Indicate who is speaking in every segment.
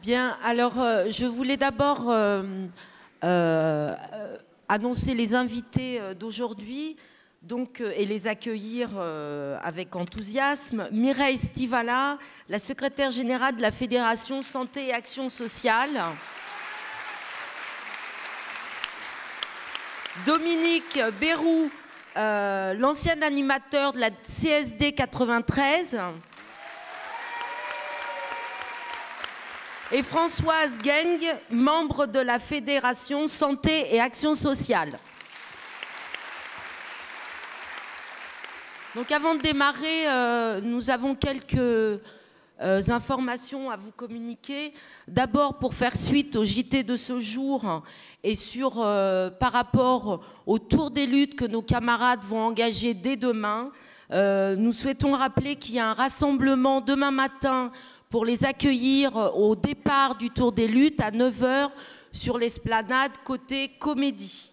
Speaker 1: Bien, alors je voulais d'abord annoncer les invités d'aujourd'hui et les accueillir avec enthousiasme. Mireille Stivala, la secrétaire générale de la Fédération Santé et Action Sociale. Dominique Bérou, l'ancien animateur de la CSD 93. Et Françoise Geng, membre de la Fédération Santé et Action Sociale. Donc avant de démarrer, nous avons quelques informations à vous communiquer. D'abord, pour faire suite au JT de ce jour et par rapport au tour des luttes que nos camarades vont engager dès demain, nous souhaitons rappeler qu'il y a un rassemblement demain matin pour les accueillir au départ du tour des luttes à 9 h sur l'esplanade côté comédie.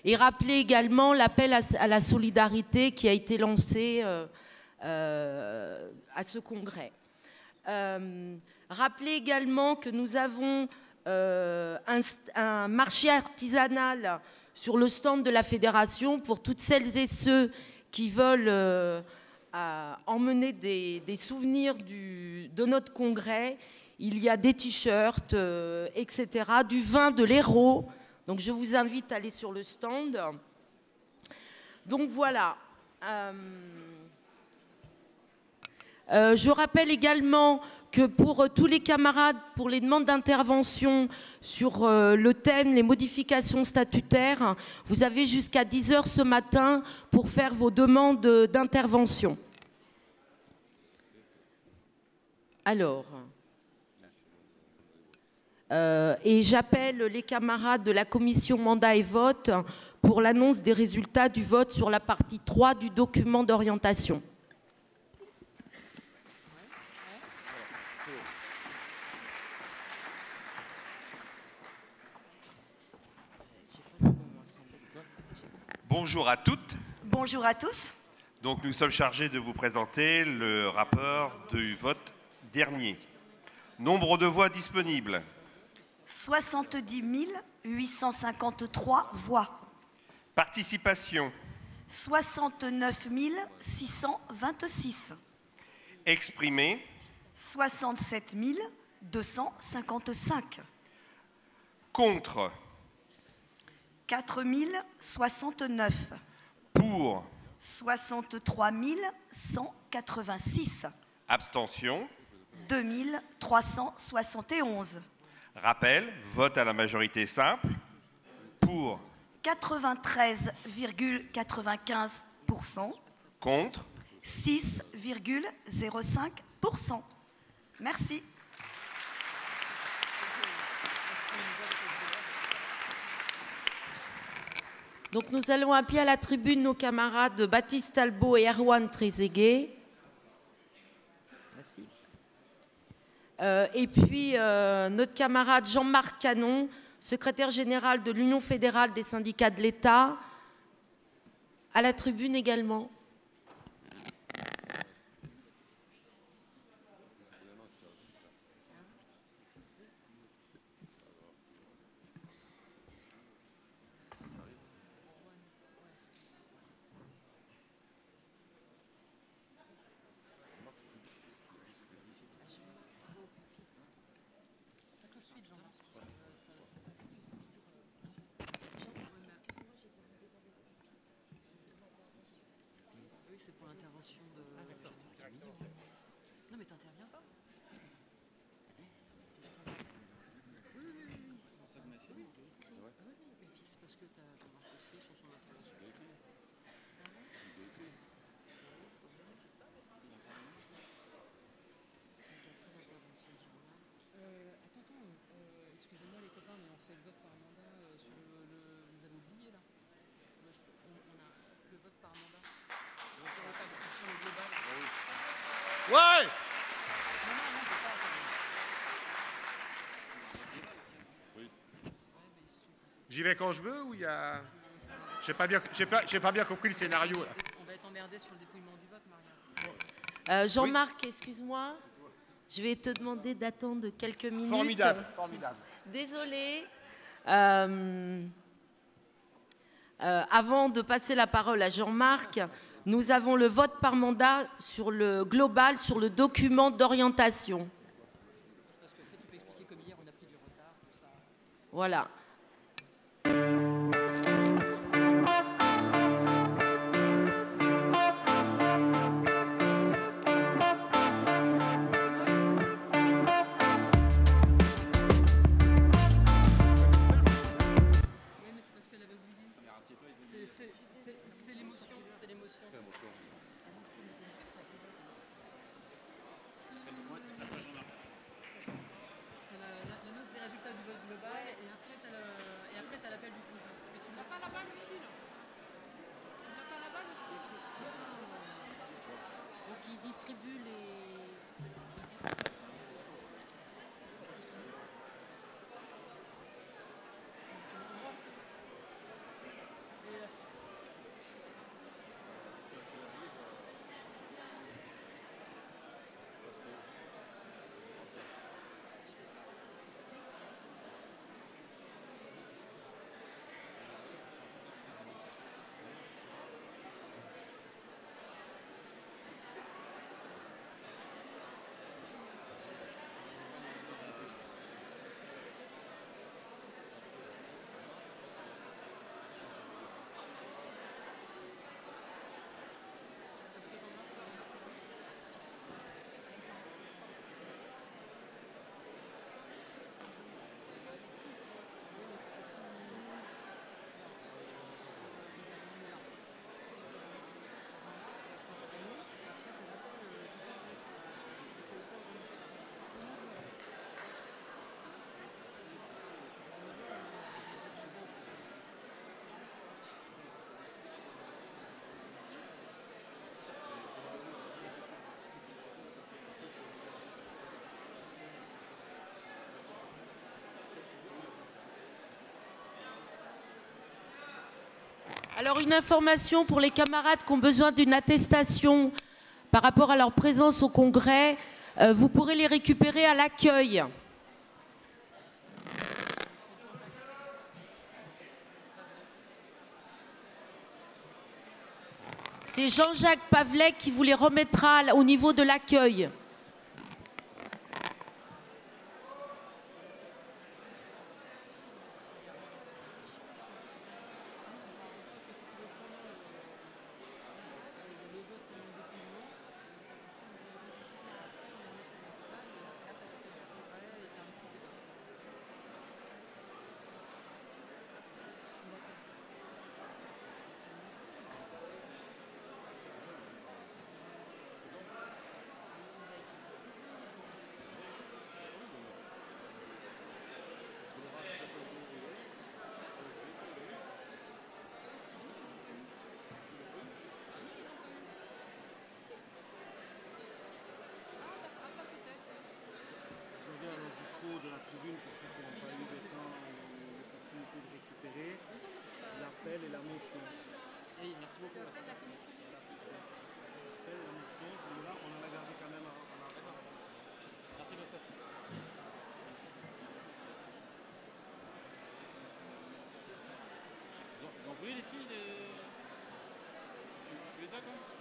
Speaker 1: Et rappeler également l'appel à la solidarité qui a été lancé à ce congrès. Rappeler également que nous avons un marché artisanal sur le stand de la Fédération pour toutes celles et ceux qui veulent emmener des souvenirs de notre congrès. Il y a des t-shirts, etc., du vin de l'Hérault. Donc je vous invite à aller sur le stand. Donc voilà. Je rappelle également que pour tous les camarades, pour les demandes d'intervention sur le thème, les modifications statutaires, vous avez jusqu'à 10 h ce matin pour faire vos demandes d'intervention. Alors, et j'appelle les camarades de la commission mandat et vote pour l'annonce des résultats du vote sur la partie 3 du document d'orientation.
Speaker 2: Bonjour à toutes.
Speaker 3: Bonjour à tous.
Speaker 2: Donc nous sommes chargés de vous présenter le rapport du vote dernier. Nombre de voix disponibles.
Speaker 3: 70 853 voix.
Speaker 2: Participation.
Speaker 3: 69 626.
Speaker 2: Exprimé.
Speaker 3: 67 255.
Speaker 2: Contre.
Speaker 3: 4 069.
Speaker 2: Pour.
Speaker 3: 63 186.
Speaker 2: Abstention.
Speaker 3: 2 371.
Speaker 2: Rappel, vote à la majorité simple. Pour.
Speaker 3: 93,95%.
Speaker 2: Contre.
Speaker 3: 6,05%. Merci.
Speaker 1: Donc nous allons appeler à la tribune nos camarades Baptiste Talbot et Erwan Trezeguet. Merci. Et puis notre camarade Jean-Marc Canon, secrétaire général de l'Union fédérale des syndicats de l'État, à la tribune également.
Speaker 4: Ouais. J'y vais quand je veux ou il y a... J'ai pas bien compris le scénario là.
Speaker 1: On va être emmerdé sur le dépouillement du vote, Maria. Jean-Marc, oui. Excuse-moi. Je vais te demander d'attendre quelques minutes.
Speaker 4: Formidable, formidable.
Speaker 1: Désolée. Avant de passer la parole à Jean-Marc, nous avons le vote par mandat sur le global, sur le document d'orientation. Voilà. Alors, une information pour les camarades qui ont besoin d'une attestation par rapport à leur présence au congrès, vous pourrez les récupérer à l'accueil. C'est Jean-Jacques Pavlet qui vous les remettra au niveau de l'accueil.
Speaker 5: De la tribune pour ceux qui n'ont pas eu le temps ou l'opportunité de récupérer l'appel et la motion. Oui, merci beaucoup. L'appel et la motion, celui-là, on en a gardé quand même en avant. Merci monsieur. Vous voulez les filles tu les as quand même?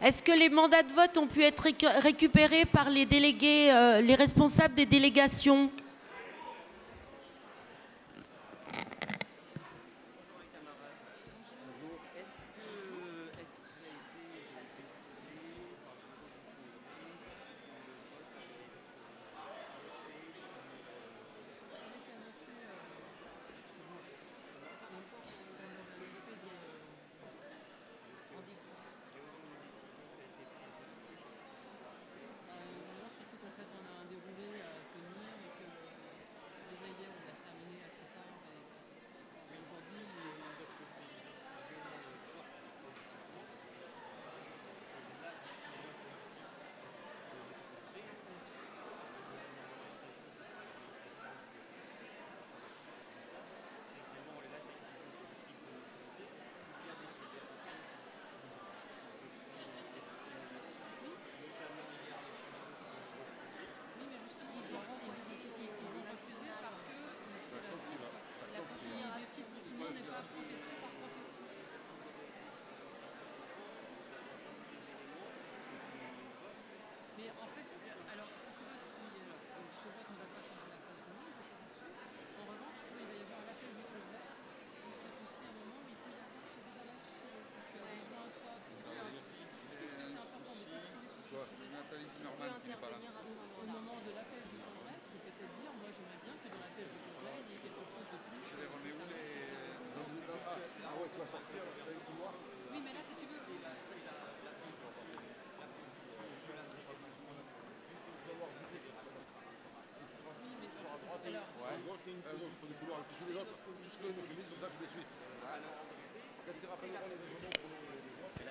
Speaker 1: Est-ce que les mandats de vote ont pu être récupérés par les délégués, les responsables des délégations?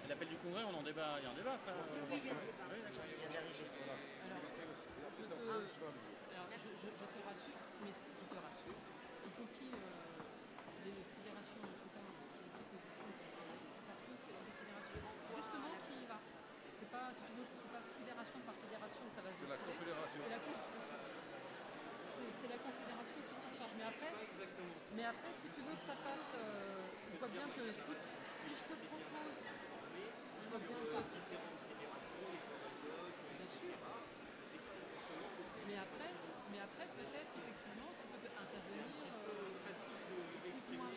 Speaker 6: L'appel du congrès, on en débat, il y a un débat après.
Speaker 1: Je te rassure, mais je te rassure, y compris les fédérations, en tout cas, c'est parce que c'est la confédération justement qui y va. C'est pas, si tu veux, c'est pas fédération par fédération que ça va se décider. C'est la confédération. C'est la confédération qui s'en charge. Mais après, si tu veux que ça passe, je vois bien que ce que je te propose, je vois bien que c'est bien sûr. Mais après peut-être effectivement tu peux intervenir excuse-moi,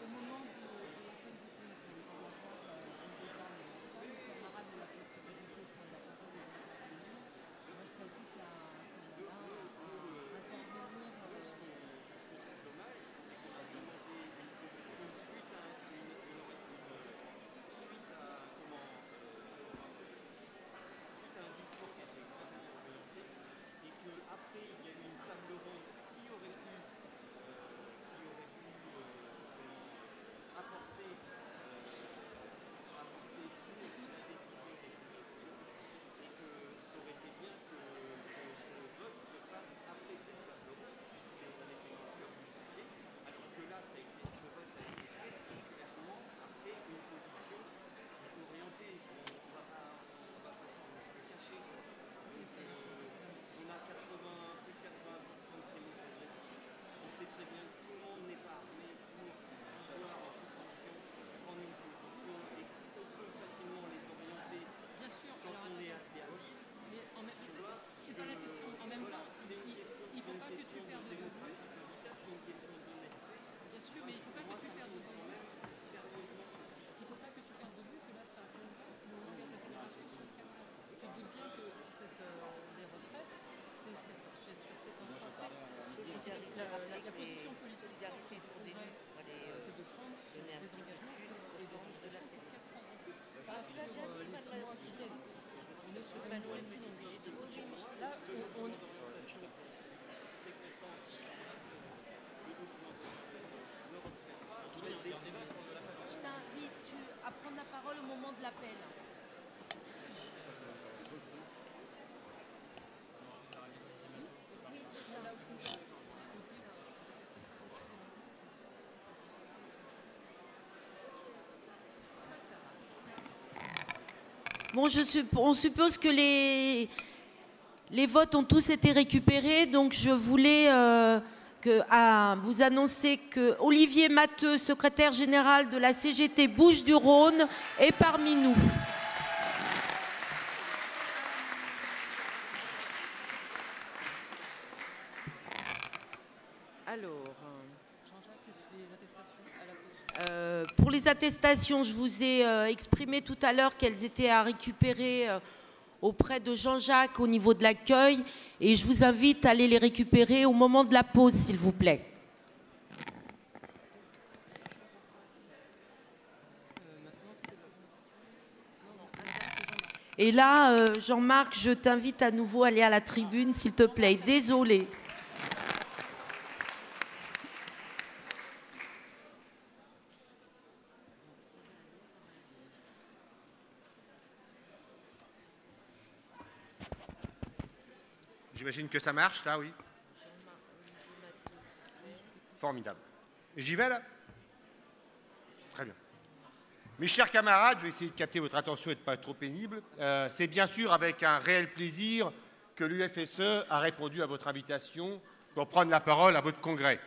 Speaker 1: au moment de l'appel du congrès, on va voir les camarades de la possibilité de prendre la parole et de s'exprimer. Moi je t'invite à ce moment-là à intervenir. Je t'invite à prendre la parole au moment de l'appel. Oui, c'est ça. Bon, on suppose que les votes ont tous été récupérés, donc je voulais vous annoncer que Olivier Matteux, secrétaire général de la CGT Bouches-du-Rhône, est parmi nous. Alors, pour les attestations, je vous ai exprimé tout à l'heure qu'elles étaient à récupérer auprès de Jean-Jacques au niveau de l'accueil et je vous invite à aller les récupérer au moment de la pause, s'il vous plaît. Et là, Jean-Marc, je t'invite à nouveau à aller à la tribune, s'il te plaît. Désolée.
Speaker 4: J'imagine que ça marche, là, oui. Formidable. J'y vais, là? Très bien. Mes chers camarades, je vais essayer de capter votre attention et de ne pas être trop pénible. C'est bien sûr avec un réel plaisir que l'UFSE a répondu à votre invitation pour prendre la parole à votre congrès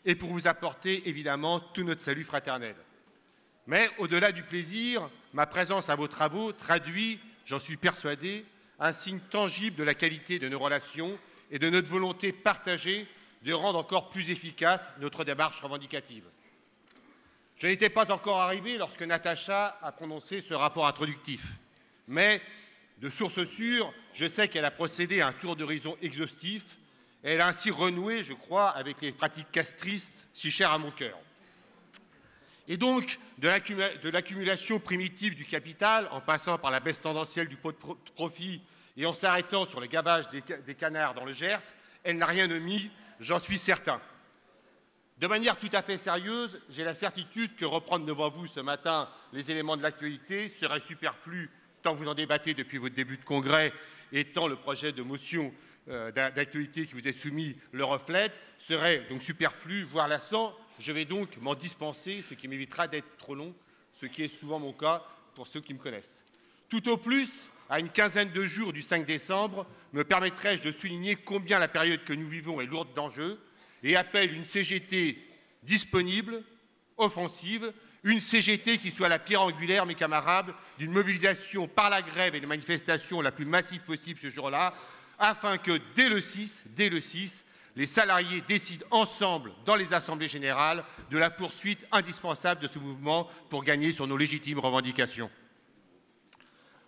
Speaker 4: et pour vous apporter évidemment tout notre salut fraternel. Mais au-delà du plaisir, ma présence à vos travaux traduit, j'en suis persuadé, un signe tangible de la qualité de nos relations et de notre volonté partagée de rendre encore plus efficace notre démarche revendicative. Je n'étais pas encore arrivé lorsque Natacha a prononcé ce rapport introductif. Mais, de source sûre, je sais qu'elle a procédé à un tour d'horizon exhaustif et elle a ainsi renoué, je crois, avec les pratiques castristes si chères à mon cœur. Et donc, de l'accumulation primitive du capital, en passant par la baisse tendancielle du pot de profit et en s'arrêtant sur le gavage des canards dans le Gers, elle n'a rien omis, j'en suis certain. De manière tout à fait sérieuse, j'ai la certitude que reprendre devant vous ce matin les éléments de l'actualité serait superflu tant vous en débattez depuis votre début de congrès et tant le projet de motion d'actualité qui vous est soumis le reflète, serait donc superflu, voire lassant. Je vais donc m'en dispenser, ce qui m'évitera d'être trop long, ce qui est souvent mon cas pour ceux qui me connaissent. Tout au plus, à une quinzaine de jours du 5 décembre, me permettrai-je de souligner combien la période que nous vivons est lourde d'enjeux et appelle une CGT disponible, offensive, une CGT qui soit la pierre angulaire, mes camarades, d'une mobilisation par la grève et de manifestations la plus massive possible ce jour-là, afin que dès le 6, les salariés décident ensemble, dans les assemblées générales, de la poursuite indispensable de ce mouvement pour gagner sur nos légitimes revendications.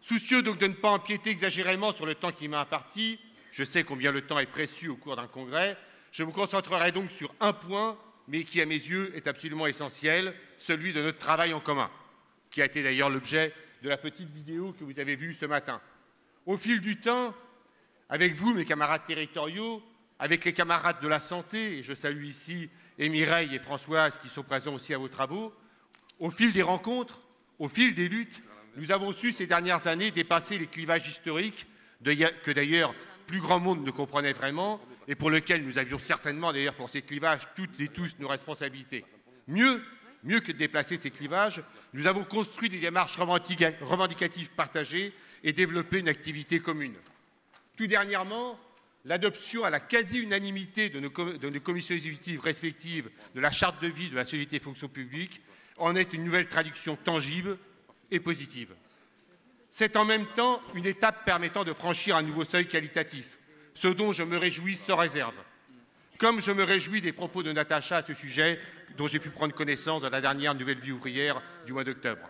Speaker 4: Soucieux donc de ne pas empiéter exagérément sur le temps qui m'a imparti, je sais combien le temps est précieux au cours d'un congrès, je me concentrerai donc sur un point, mais qui à mes yeux est absolument essentiel, celui de notre travail en commun, qui a été d'ailleurs l'objet de la petite vidéo que vous avez vue ce matin. Au fil du temps, avec vous, mes camarades territoriaux, avec les camarades de la santé, et je salue ici Mireille et Françoise qui sont présents aussi à vos travaux, au fil des rencontres, au fil des luttes, nous avons su ces dernières années dépasser les clivages historiques que d'ailleurs plus grand monde ne comprenait vraiment et pour lesquels nous avions certainement d'ailleurs pour ces clivages toutes et tous nos responsabilités. Mieux que de déplacer ces clivages, nous avons construit des démarches revendicatives partagées et développé une activité commune. Tout dernièrement, l'adoption à la quasi-unanimité de nos commissions exécutives respectives de la charte de vie de la CGT Fonction publique en est une nouvelle traduction tangible et positive. C'est en même temps une étape permettant de franchir un nouveau seuil qualitatif, ce dont je me réjouis sans réserve. Comme je me réjouis des propos de Natacha à ce sujet, dont j'ai pu prendre connaissance dans la dernière Nouvelle Vie ouvrière du mois d'octobre.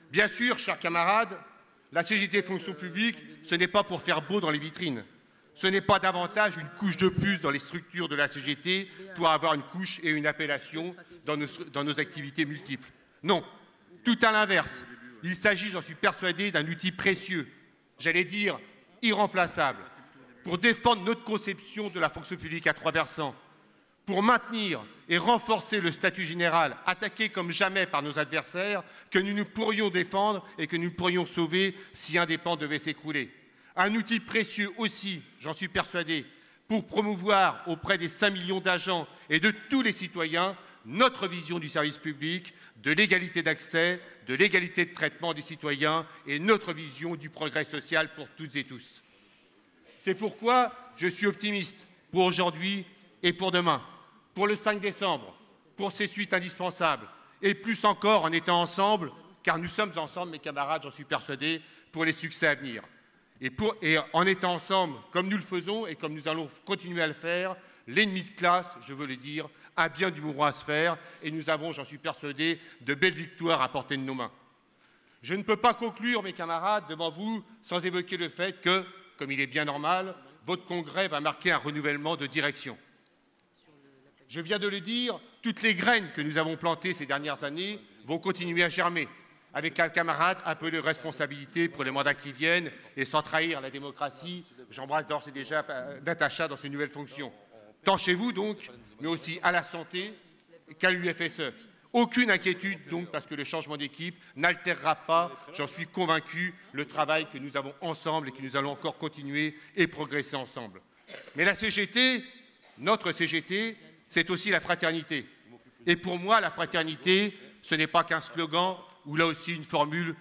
Speaker 4: Bien sûr, chers camarades, la CGT Fonction publique, ce n'est pas pour faire beau dans les vitrines. Ce n'est pas davantage une couche de plus dans les structures de la CGT pour avoir une couche et une appellation dans nos activités multiples. Non, tout à l'inverse. Il s'agit, j'en suis persuadé, d'un outil précieux, j'allais dire irremplaçable, pour défendre notre conception de la fonction publique à trois versants, pour maintenir et renforcer le statut général, attaqué comme jamais par nos adversaires, que nous ne pourrions défendre et que nous pourrions sauver si un des pans devait s'écrouler. Un outil précieux aussi, j'en suis persuadé, pour promouvoir auprès des 5 millions d'agents et de tous les citoyens notre vision du service public, de l'égalité d'accès, de l'égalité de traitement des citoyens et notre vision du progrès social pour toutes et tous. C'est pourquoi je suis optimiste pour aujourd'hui et pour demain, pour le 5 décembre, pour ces suites indispensables, et plus encore en étant ensemble, car nous sommes ensemble, mes camarades, j'en suis persuadé, pour les succès à venir. Et en étant ensemble, comme nous le faisons et comme nous allons continuer à le faire, l'ennemi de classe, je veux le dire, a bien du mouvement à se faire et nous avons, j'en suis persuadé, de belles victoires à portée de nos mains. Je ne peux pas conclure, mes camarades, devant vous, sans évoquer le fait que, comme il est bien normal, votre congrès va marquer un renouvellement de direction. Je viens de le dire, toutes les graines que nous avons plantées ces dernières années vont continuer à germer, avec la camarade un peu de responsabilité pour les mandats qui viennent et sans trahir la démocratie. J'embrasse d'ores et déjà Natacha dans ses nouvelles fonctions. Tant chez vous donc, mais aussi à la santé qu'à l'UFSE. Aucune inquiétude donc parce que le changement d'équipe n'altérera pas, j'en suis convaincu, le travail que nous avons ensemble et que nous allons encore continuer et progresser ensemble. Mais la CGT, notre CGT, c'est aussi la fraternité. Et pour moi, la fraternité, ce n'est pas qu'un slogan ou là aussi une formule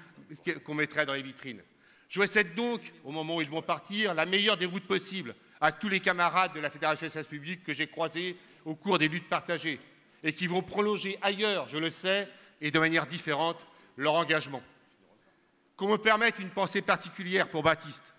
Speaker 4: qu'on mettrait dans les vitrines. Je souhaite donc, au moment où ils vont partir, la meilleure des routes possibles à tous les camarades de la Fédération des services publics que j'ai croisés au cours des luttes partagées et qui vont prolonger ailleurs, je le sais, et de manière différente, leur engagement. Qu'on me permette une pensée particulière pour Baptiste,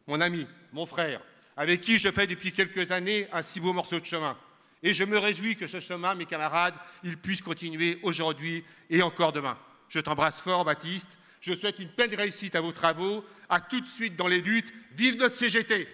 Speaker 4: mon ami, mon frère, avec qui je fais depuis quelques années un si beau morceau de chemin. Et je me réjouis que ce chemin, mes camarades, il puisse continuer aujourd'hui et encore demain. Je t'embrasse fort, Baptiste. Je souhaite une pleine réussite à vos travaux. À tout de suite dans les luttes. Vive notre CGT!